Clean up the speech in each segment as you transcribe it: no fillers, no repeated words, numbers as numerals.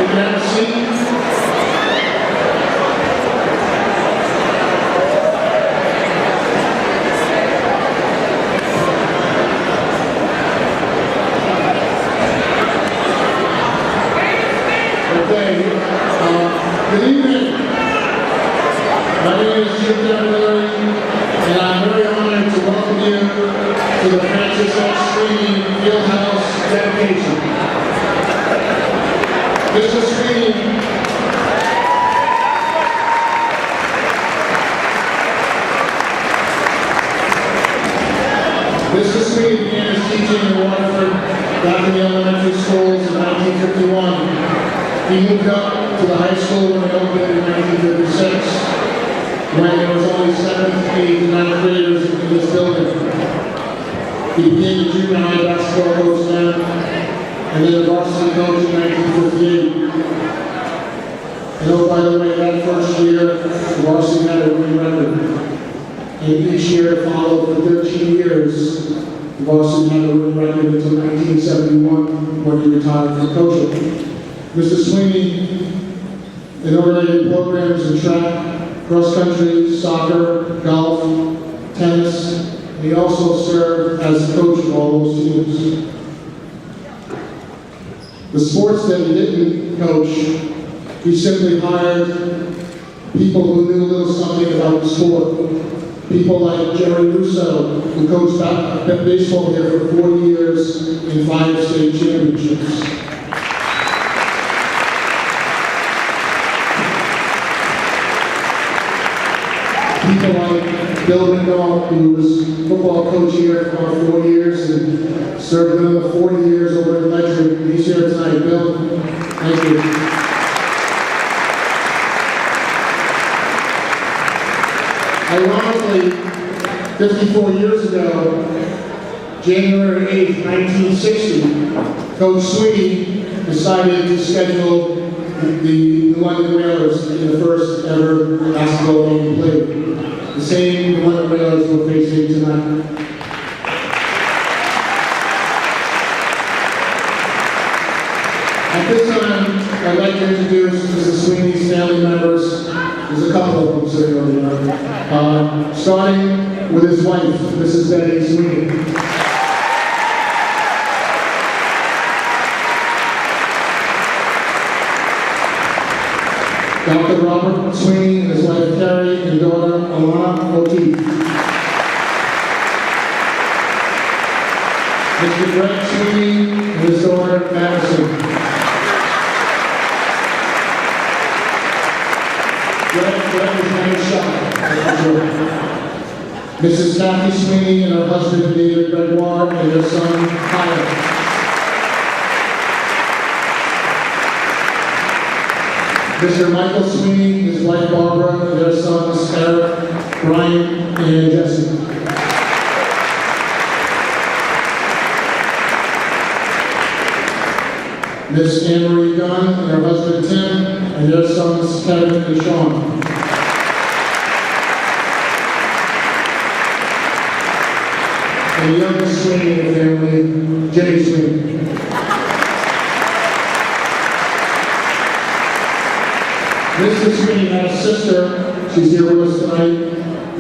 you have a seat. Okay, good evening. My name is Jim Deverary, and I'm very honored to welcome you to the Francis F. Sweeney Fieldhouse dedication. Mr. Sweeney, began his teaching in Waterford back in the elementary schools in 1951. He moved up to the high school when it opened in 1956, when there was only 7th, 8th, and 9th graders in this building. He became the junior high basketball coach then, and then the varsity coach in 1958. And oh, by the way, that first year, the varsity had a winning record. And each year followed for 13 years, the varsity had a winning record until 1971 when he retired from coaching. Mr. Sweeney inaugurated programs in track, cross country, soccer, golf, tennis, and he also served as the coach of all those teams. The sports that he didn't coach, he simply hired people who knew a little something about the sport. People like Jerry Russo, who coached baseball here for 40 years in 5 state championships. People like Bill Rindolph, who was football coach here for about 4 years and served another 40 years over in Ledger. He's here tonight. Bill, thank you. Ironically, 54 years ago, January 8th, 1960, Coach Sweeney decided to schedule the London Whalers in the first ever basketball game played. The same London Whalers we're facing tonight. At this time, I'd like to introduce Mrs. Sweeney's family members. There's a couple of them sitting over there. Starting with his wife, Mrs. Betty Sweeney. Dr. Robert Sweeney and his wife Carrie and daughter Alana O'Keefe. Mr. Greg Sweeney and his daughter Madison. Greg is named Shot. Mrs. Kathy Sweeney and her husband David Gregoire and their son Kyle. Mr. Michael Sweeney, his wife Barbara, and their sons Eric, Brian, and Jesse. Miss Anne Marie Gunn and her husband Tim, and their sons Kevin and Sean. And the youngest Sweeney in the family, Jenny Sweeney. Mrs. Sweeney had a sister, she's here with us tonight,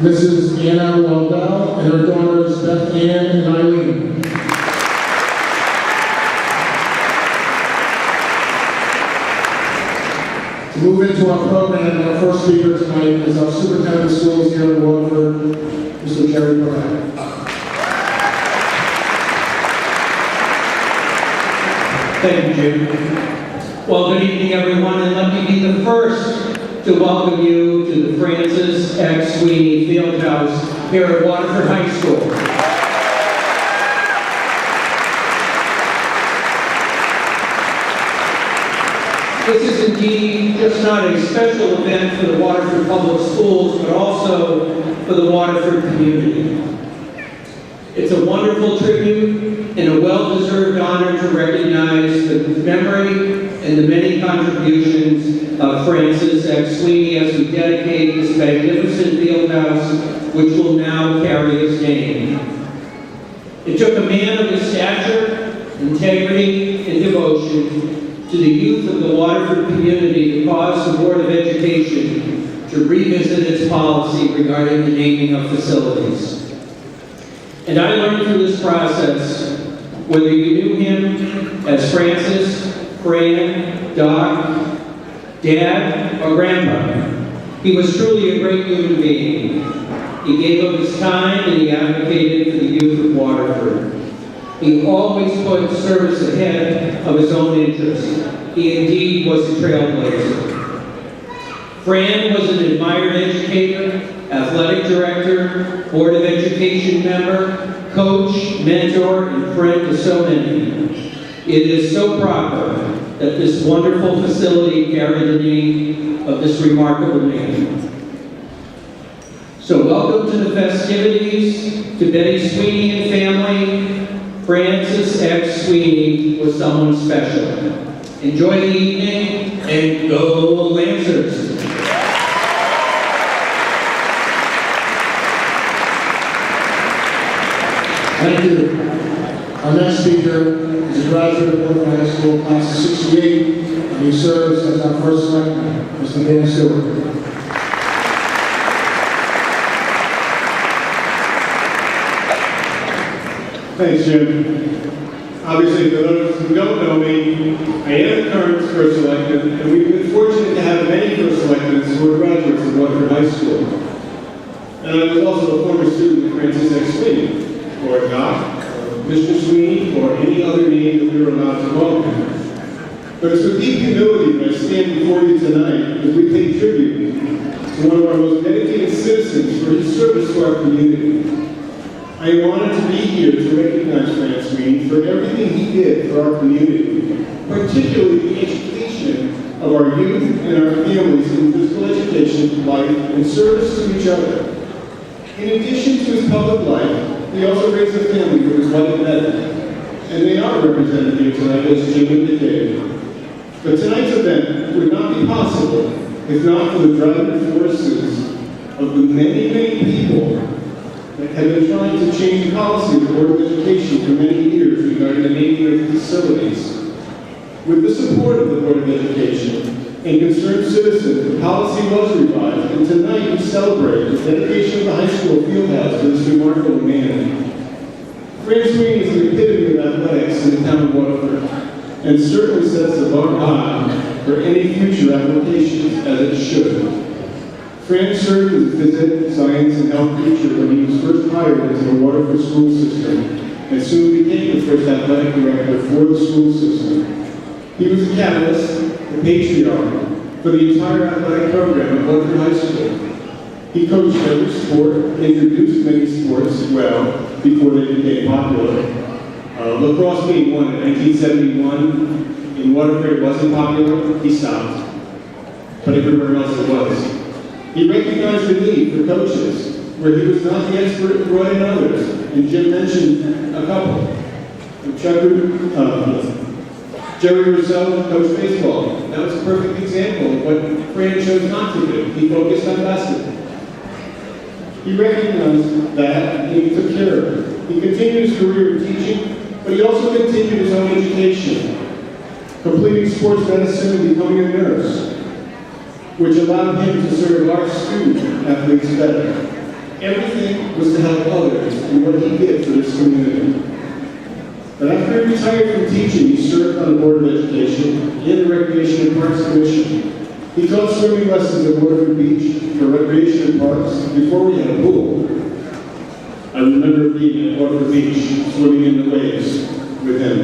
Mrs. Anna Waldell, and her daughters Beth Ann and Eileen. To move into our program, our first speaker tonight is our superintendent of schools here in Waterford, Mr. Jerry Burrell. Thank you, Jim. Well, good evening, everyone, and let me be the first to welcome you to the Francis F. Sweeney Fieldhouse here at Waterford High School. This is indeed just not a special event for the Waterford Public Schools, but also for the Waterford community. It's a wonderful tribute and a well-deserved honor to recognize the memory and the many contributions of Francis F. Sweeney as we dedicate this magnificent fieldhouse, which will now carry his name. It took a man of his stature, integrity, and devotion to the youth of the Waterford community to cause the Board of Education to revisit its policy regarding the naming of facilities. And I learned through this process, whether you knew him as Francis, Fran, Doc, Dad, or Grandpa, he was truly a great human being. He gave up his time and he advocated for the youth of Waterford. He always put service ahead of his own interests. He indeed was a trailblazer. Fran was an admired educator, athletic director, Board of Education member, coach, mentor, and friend to so many. It is so proper that this wonderful facility carry the name of this remarkable man. So welcome to the festivities to Betty Sweeney and family. Francis X. Sweeney was someone special. Enjoy the evening and go Lancers! Thank you. Our next speaker is a graduate of Waterford High School, class of '68, and he serves as our first selectman, Mr. Dan Stewart. Thanks, Jim. Obviously, for those who don't know me, I am the current first selectman, and we've been fortunate to have many first selectmen who are graduates of Waterford High School. And I was also a former student of Francis X. Sweeney, or Doc, or Mr. Sweeney, or any other name that we were allowed to call him. But it's with deep humility that I stand before you tonight as we pay tribute to one of our most dedicated citizens for his service to our community. I am honored to be here to recognize Fran Sweeney for everything he did for our community, particularly the education of our youth and our families in physical education, life, and service to each other. In addition to his public life, he also raised a family with his wife and and they are represented here tonight as Jim indicated. But tonight's event would not be possible if not for the driving forces of the many, many people that have been trying to change the policy of the Board of Education for many years regarding the naming of facilities. With the support of the Board of Education and concerned citizens, the policy was revised, and tonight we celebrate the dedication of the high school Fieldhouse to this remarkable man. Fran Sweeney is the epitome of athletics in the town of Waterford, and certainly sets the bar high for any future applications, as it should. Fran served as a physics, science, and health teacher when he was first hired into the Waterford school system, and soon became the first athletic director for the school system. He was a catalyst, a patriarch, for the entire athletic program at Waterford High School. He coached every sport, introduced many sports as well, before they became popular. Lacrosse being one in 1971. In Waterford, it wasn't popular, he stopped. But everywhere else it was. He recognized the need for coaches, where he was not the expert at Roy and others, and Jim mentioned a couple. Jerry Rousseau coached baseball. That was a perfect example of what Fran chose not to do. He focused on basketball. He recognized that, and he took care of it. He continued his career in teaching, but he also continued his own education, completing sports medicine and becoming a nurse, which allowed him to serve our student athletes better. Everything was to help others in what he did for this community. But after he retired from teaching, he served on the Board of Education and the Recreation and Parks Commission. He taught swimming lessons at Waterford Beach for recreation and parks before we had a pool. I remember being at Waterford Beach, swimming in the waves with him.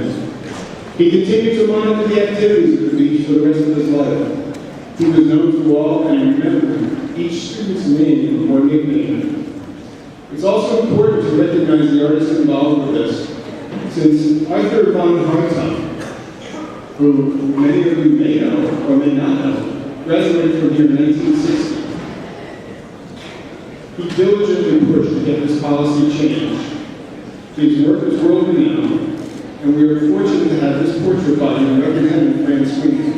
He continued to monitor the activities of the beach for the rest of his life. He was known to all, and I remember each student's name or nickname. It's also important to recognize the artists involved with this, since Arthur von Hartog, who many of you may know or may not know, graduated from here in 1960. He diligently pushed to get this policy changed. His work is world renowned, and we are fortunate to have this portrait by him representing Fran Sweeney.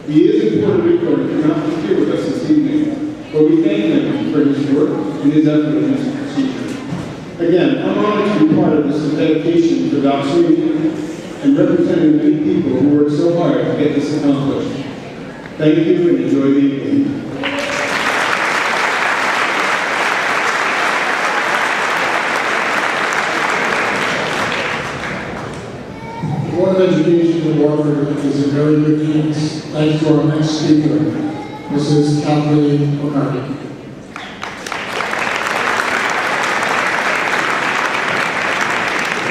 He is in Puerto Rico and cannot be here with us this evening, but we thank him for his work and his effort in this procedure. Again, I'm honored to be part of this dedication for Doc Sweeney, and representing the many people who worked so hard to get this accomplished. Thank you and enjoy the evening. The Board of Education in Waterford is in very good hands, thanks to our next speaker, Mrs. Kathleen McCartney.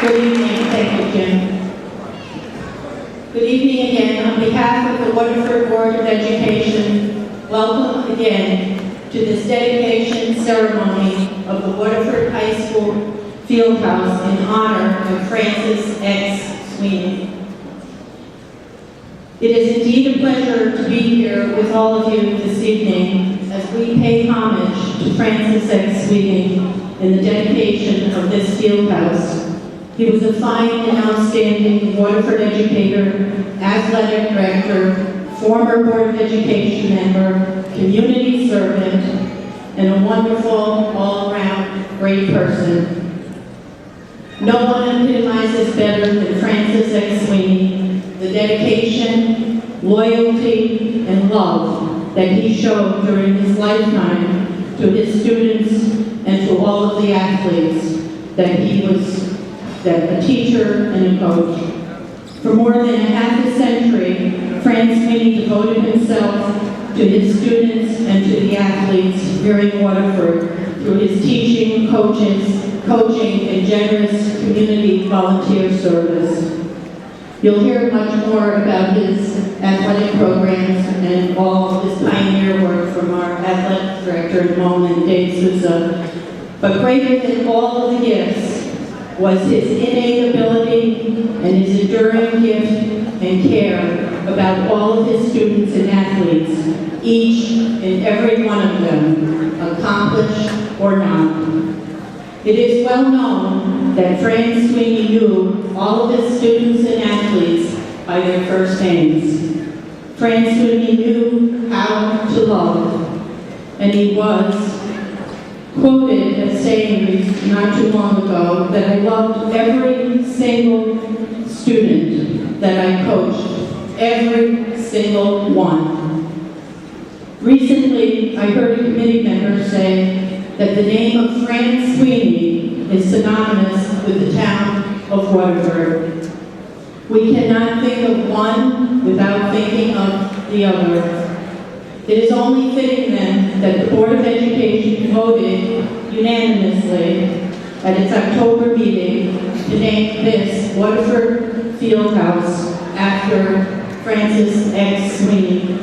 Good evening, thank you, Jim. Good evening again. On behalf of the Waterford Board of Education, welcome again to this dedication ceremony of the Waterford High School Fieldhouse in honor of Francis X. Sweeney. It is indeed a pleasure to be here with all of you this evening as we pay homage to Francis X. Sweeney in the dedication of this fieldhouse. He was a fine and outstanding Waterford educator, athletic director, former Board of Education member, community servant, and a wonderful, all-around great person. No one epitomizes better than Francis X. Sweeney the dedication, loyalty, and love that he showed during his lifetime to his students and to all of the athletes that he was a teacher and a coach. For more than a half a century, Francis Sweeney devoted himself to his students and to the athletes here in Waterford through his teaching, coaching, and generous community volunteer service. You'll hear much more about his athletic programs and all of his pioneer work from our athletic director in a moment, Dave Souza. But greater than all of the gifts was his innate ability and his enduring gift and care about all of his students and athletes, each and every one of them, accomplished or not. It is well known that Francis Sweeney knew all of his students and athletes by their first names. Francis Sweeney knew how to love, and he was quoted as saying not too long ago that I loved every single student that I coached, every single one. Recently, I heard a committee member say that the name of Francis Sweeney is synonymous with the town of Waterford. We cannot think of one without thinking of the other. It is only fitting then that the Board of Education voted unanimously at its October meeting to name this Waterford Fieldhouse after Francis X. Sweeney.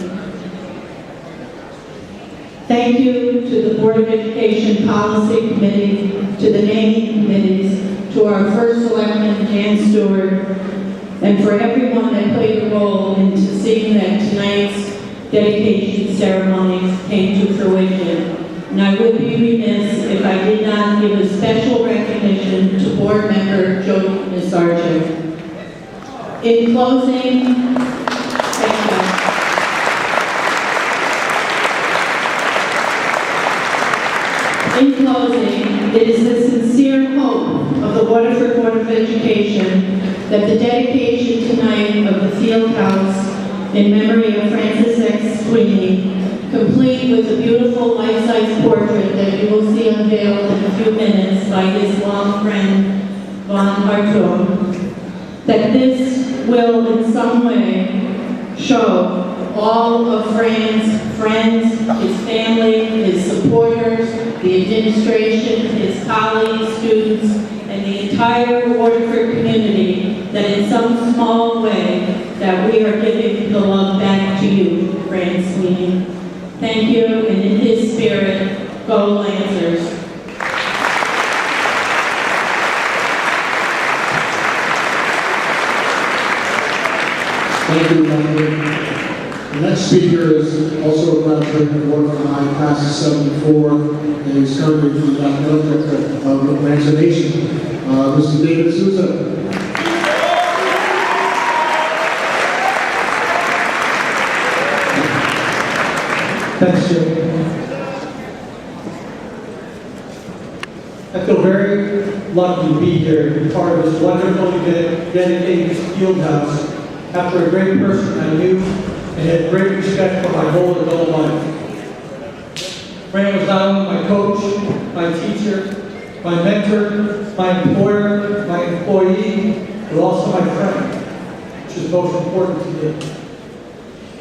Thank you to the Board of Education Policy Committee, to the naming committees, to our first selectman, Jan Stewart, and for everyone that played a role in seeing that tonight's dedication ceremony came to fruition. And I would be remiss if I did not give a special recognition to board member Joe Nisarchik. In closing, thank you. In closing, it is the sincere hope of the Waterford Board of Education that the dedication tonight of the Fieldhouse in memory of Francis X. Sweeney, complete with a beautiful life-size portrait that you will see unveiled in a few minutes by his long friend, Von Hartung, that this will in some way show all of Fran's friends, his family, his supporters, the administration, his colleagues, students, and the entire Waterford community that in some small way that we are giving the love back to you, Fran Sweeney. Thank you, and in his spirit, go Lancers. Thank you, Wendy. The next speaker is also a graduate of Waterford High, class of 74, and is currently the athletic of Ransom Nation, Mr. David Souza. Thanks, Jim. I feel very lucky to be here to be part of this wonderful event dedicated to Fieldhouse after a great person I knew and had great respect for my whole adult life. Fran was not only my coach, my teacher, my mentor, my employer, my employee, but also my friend, which is most important to me.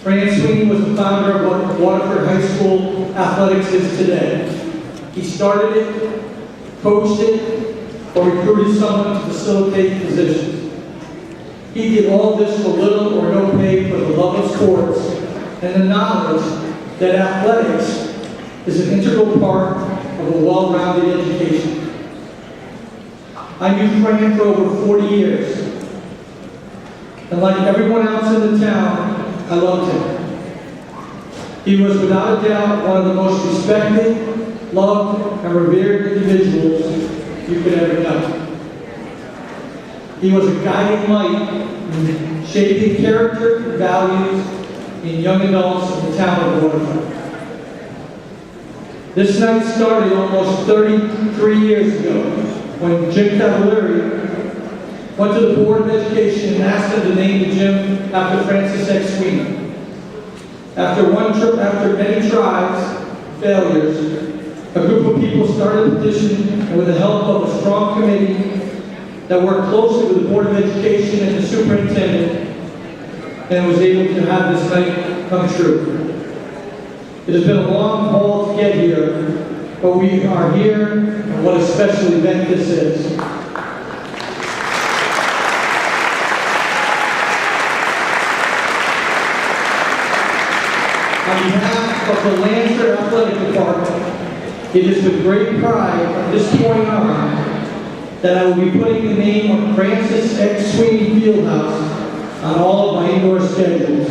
Fran Sweeney was the founder of what Waterford High School athletics is today. He started it, coached it, or recruited someone to facilitate positions. He did all this for little or no pay for the love of sports and the knowledge that athletics is an integral part of a well-rounded education. I knew Fran for over 40 years, and like everyone else in the town, I loved him. He was without a doubt one of the most respected, loved, and revered individuals you could ever know. He was a guiding light in shaping character and values in young adults in the town of Waterford. This night started almost 33 years ago when Jim Cavalieri went to the Board of Education and asked them to name the gym after Francis X. Sweeney. After many tries, failures, a group of people started a petition, and with the help of a strong committee that worked closely with the Board of Education and the superintendent, and was able to have this night come true. It has been a long haul to get here, but we are here, and what a special event this is. On behalf of the Lancer Athletic Department, it is with great pride from this point on that I will be putting the name of Francis X. Sweeney Fieldhouse on all of my indoor schedules.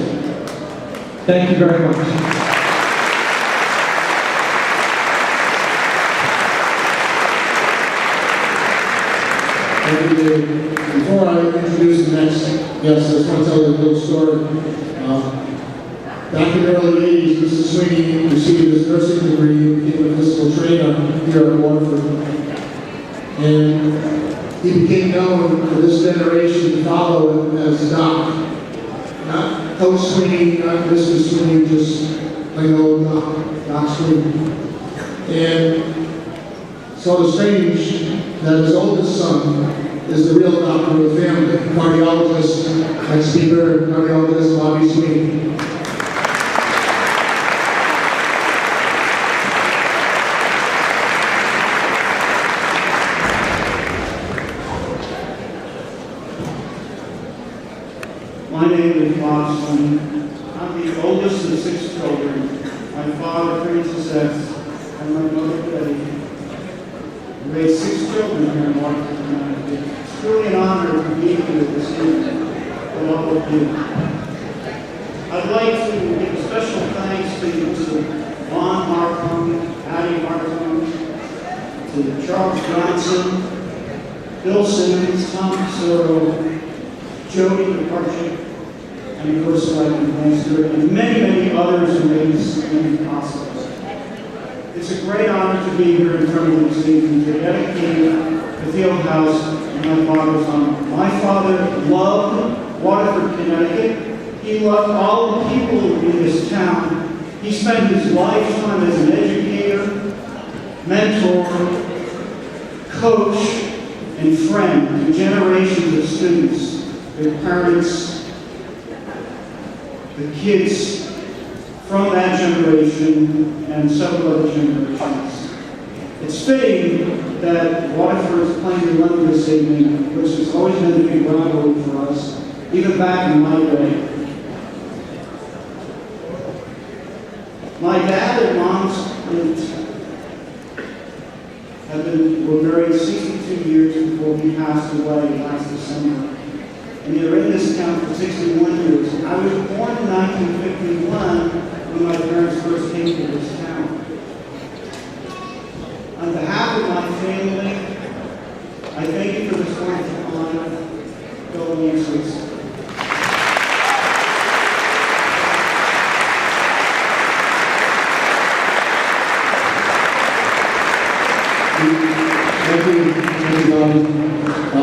Thank you very much. Thank you, Dave. Before I introduce the next guest, I just want to tell you a little story. Back in the early 80s, Mr. Sweeney received his nursing degree and became a physical trainer here at Waterford. And he became known for this generation to follow him as Doc. Not Coach Sweeney, not Mr. Sweeney, just plain old Doc Sweeney. And so it's strange that his oldest son is the real doctor of the family, cardiologist, like speaker, cardiologist Bobby Sweeney. My name is Bob Sweeney. I'm the oldest of 6 children. My father, Francis X., and my mother, Betty. We raised 6 children here in Waterford, Connecticut. It's truly an honor to be here this evening with all of you. I'd like to give special thanks to Vaughn Markham, Addie Markham, to Charles Johnson, Bill Simmons, Tom Soro, Jody McCarthy, and of course, Lancer, and many, many others who made this event possible. It's a great honor to be here in front of you this evening to dedicate the Fieldhouse in my father's honor. My father loved Waterford, Connecticut. He loved all the people in this town. He spent his lifetime as an educator, mentor, coach, and friend to generations of students, their parents, the kids from that generation and several other generations. It's fitting that Waterford is playing the London this evening, which has always been a big rivalry for us, even back in my day. My dad and mom's were married 62 years before he passed away last December. And they were in this town for 61 years. I was born in 1951 when my parents first came to this town. On behalf of my family, I thank you for this wonderful honor. Go Lancers.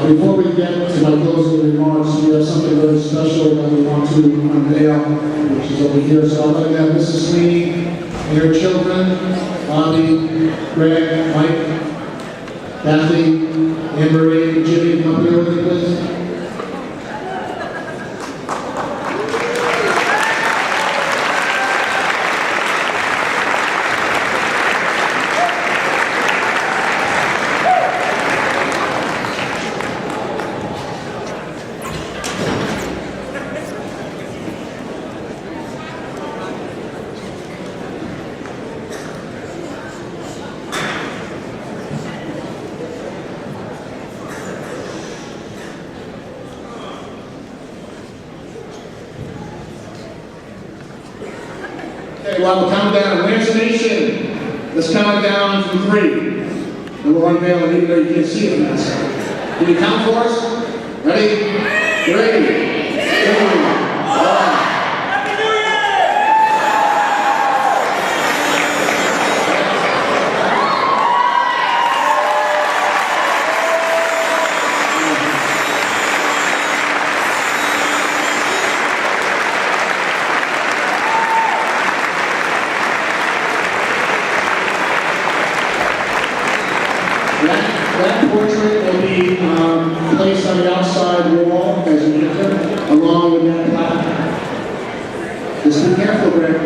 Before we get to my closing remarks, we have something very special that we want to unveil, which is over here. So I'm going to have Mrs. Sweeney and her children, Bobby, Greg, Mike, Kathy, Anne Marie, and Jimmy, come up here with me, please. Okay, well, we'll count down. Ranch Nation, let's count it down from 3. And we'll unveil it even though you can't see it on that side. Can you count for us? Ready? 3, 2, 1. That portrait will be placed on the outside wall as you enter, along with that plaque. Just be careful, Greg.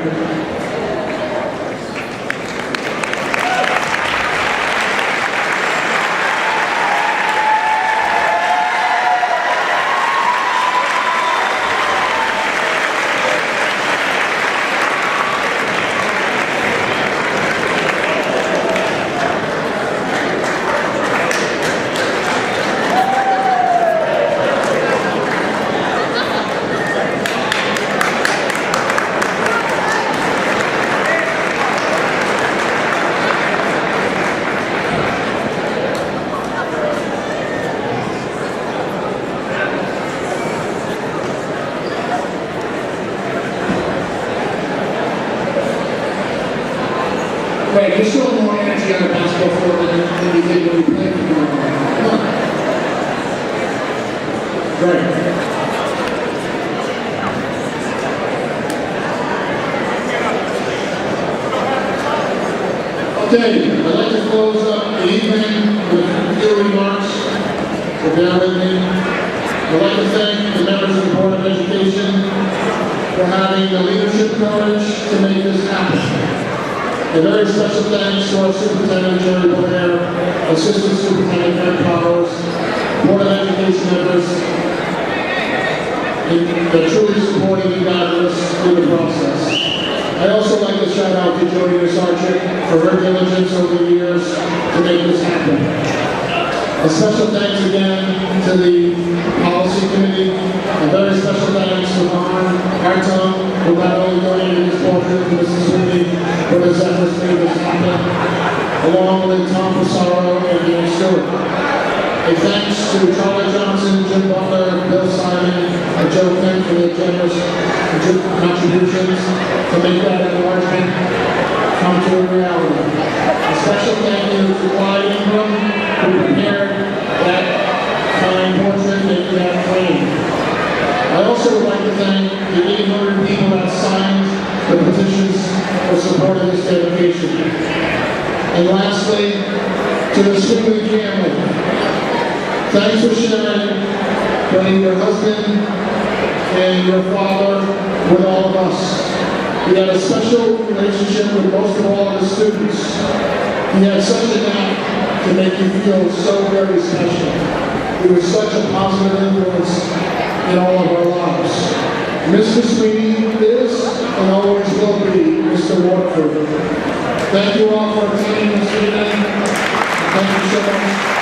Greg, you're showing more energy on the basketball floor than you did when you played for them. Come on. Greg. Okay, I'd like to close up the evening with a few remarks, so bear with me. I'd like to thank the members of the Board of Education for having the leadership courage to make this happen. A very special thanks to our Superintendent Jerry Boyer, Assistant Superintendent Frank Powers, Board of Education members, and truly supporting and guiding us through the process. I also like to shout out to Jody Sargent for her diligence over the years to make this happen. A special thanks again to the Policy Committee. A very special thanks to Ron Hartung, who not only donated his portrait to Mrs. Sweeney, but his efforts to make this happen, along with Tom Passaro and Ian Stewart. A thanks to Charlie Johnson, Jim Butler, Bill Simon, and Joe Finn for their generous contributions to make that enlargement come to a reality. A special thank you to Clyde Ingram, who prepared that fine portrait and that frame. I also would like to thank the 800 people that signed the petitions for support of this dedication. And lastly, to the Sweeney family, thanks for sharing putting your husband and your father with all of us. He had a special relationship with most of all of the students. He had such a knack to make you feel so very special. He was such a positive influence in all of our lives. Mr. Sweeney is and always will be Mr. Waterford. Thank you all for attending this evening. Thank you so much.